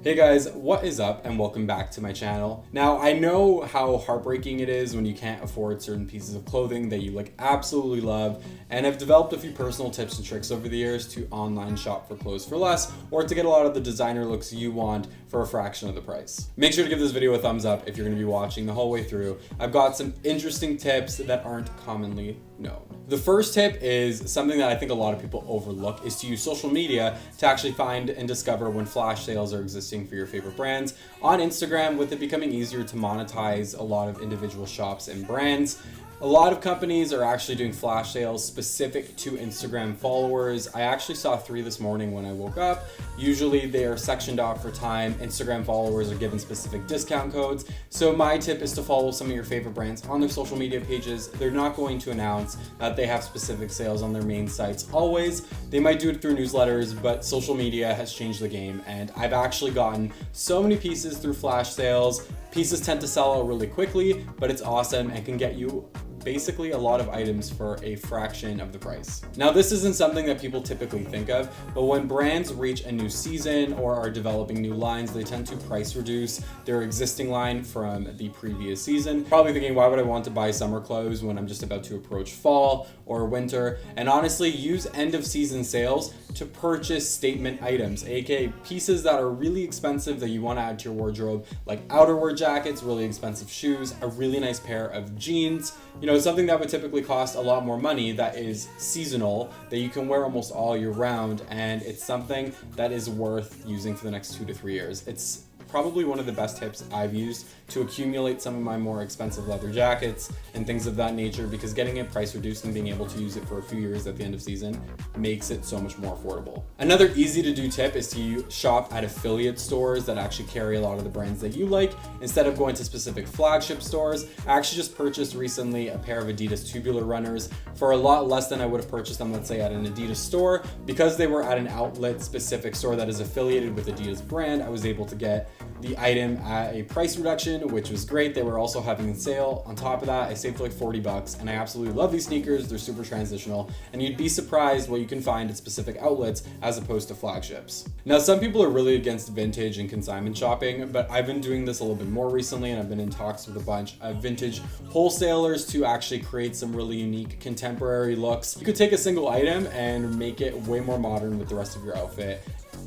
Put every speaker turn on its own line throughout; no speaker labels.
Hey guys, what is up and welcome back to my channel. Now, I know how heartbreaking it is when you can't afford certain pieces of clothing that you absolutely love, and I've developed a few personal tips and tricks over the years to online shop for clothes for less or to get a lot of the designer looks you want for a fraction of the price. Make sure to give this video a thumbs up if you're going to be watching the whole way through. I've got some interesting tips that aren't commonly known. The first tip is something that I think a lot of people overlook is to use social media to actually find and discover when flash sales are existing for your favorite brands. On Instagram, with it becoming easier to monetize a lot of individual shops and brands, a lot of companies are actually doing flash sales specific to Instagram followers. I actually saw 3 this morning when I woke up. Usually they are sectioned off for time. Instagram followers are given specific discount codes. So my tip is to follow some of your favorite brands on their social media pages. They're not going to announce that they have specific sales on their main sites always. They might do it through newsletters, but social media has changed the game. And I've actually gotten so many pieces through flash sales. Pieces tend to sell out really quickly, but it's awesome and can get you basically a lot of items for a fraction of the price. Now, this isn't something that people typically think of, but when brands reach a new season or are developing new lines, they tend to price reduce their existing line from the previous season. Probably thinking, why would I want to buy summer clothes when I'm just about to approach fall or winter? And honestly, use end of season sales to purchase statement items, aka pieces that are really expensive that you want to add to your wardrobe, like outerwear jackets, really expensive shoes, a really nice pair of jeans, something that would typically cost a lot more money that is seasonal, that you can wear almost all year round, and it's something that is worth using for the next 2 to 3 years. It's probably one of the best tips I've used to accumulate some of my more expensive leather jackets and things of that nature, because getting it price reduced and being able to use it for a few years at the end of season makes it so much more affordable. Another easy to do tip is to shop at affiliate stores that actually carry a lot of the brands that you like instead of going to specific flagship stores. I actually just purchased recently a pair of Adidas tubular runners for a lot less than I would have purchased them, let's say, at an Adidas store. Because they were at an outlet specific store that is affiliated with Adidas brand, I was able to get the item at a price reduction, which was great. They were also having a sale. On top of that, I saved like $40, and I absolutely love these sneakers. They're super transitional, and you'd be surprised what you can find at specific outlets as opposed to flagships. Now, some people are really against vintage and consignment shopping, but I've been doing this a little bit more recently, and I've been in talks with a bunch of vintage wholesalers to actually create some really unique contemporary looks. You could take a single item and make it way more modern with the rest of your outfit.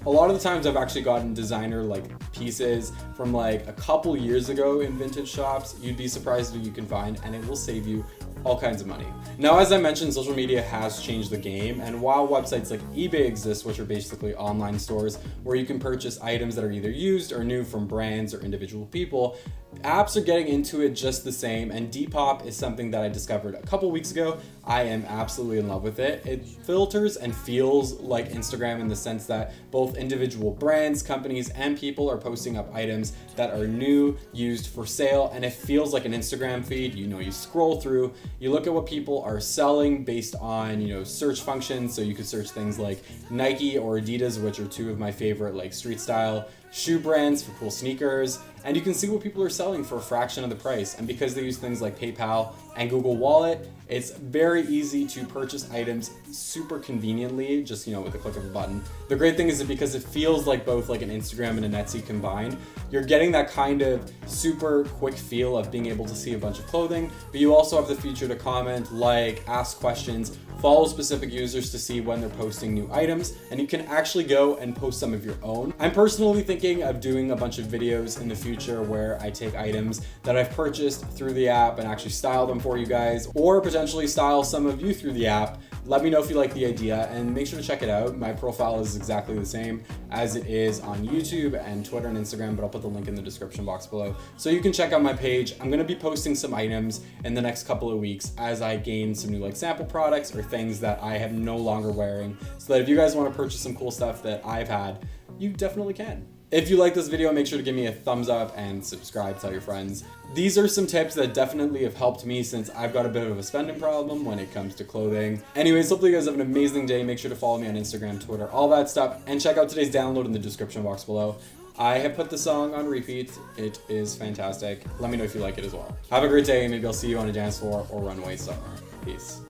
A lot of the times I've actually gotten designer pieces from a couple years ago in vintage shops. You'd be surprised what you can find, and it will save you all kinds of money. Now, as I mentioned, social media has changed the game, and while websites like eBay exist, which are basically online stores where you can purchase items that are either used or new from brands or individual people, apps are getting into it just the same, and Depop is something that I discovered a couple weeks ago. I am absolutely in love with it. It filters and feels like Instagram in the sense that both individual brands, companies, and people are posting up items that are new, used, for sale, and it feels like an Instagram feed. You scroll through, you look at what people are selling based on, search functions. So you could search things like Nike or Adidas, which are 2 of my favorite street style shoe brands for cool sneakers, and you can see what people are selling for a fraction of the price. And because they use things like PayPal and Google Wallet, it's very easy to purchase items super conveniently, just with the click of a button. The great thing is that because it feels like both an Instagram and an Etsy combined, you're getting that kind of super quick feel of being able to see a bunch of clothing, but you also have the feature to comment, ask questions, follow specific users to see when they're posting new items, and you can actually go and post some of your own. I'm personally thinking of doing a bunch of videos in the future where I take items that I've purchased through the app and actually style them for you guys, or potentially style some of you through the app. Let me know if you like the idea, and make sure to check it out. My profile is exactly the same as it is on YouTube and Twitter and Instagram, but I'll put the link in the description box below so you can check out my page. I'm going to be posting some items in the next couple of weeks as I gain some new sample products or things that I am no longer wearing, so that if you guys want to purchase some cool stuff that I've had, you definitely can. If you like this video, make sure to give me a thumbs up and subscribe, tell your friends. These are some tips that definitely have helped me since I've got a bit of a spending problem when it comes to clothing. Anyways, hopefully you guys have an amazing day. Make sure to follow me on Instagram, Twitter, all that stuff, and check out today's download in the description box below. I have put the song on repeat. It is fantastic. Let me know if you like it as well. Have a great day, and maybe I'll see you on a dance floor or runway somewhere. Peace.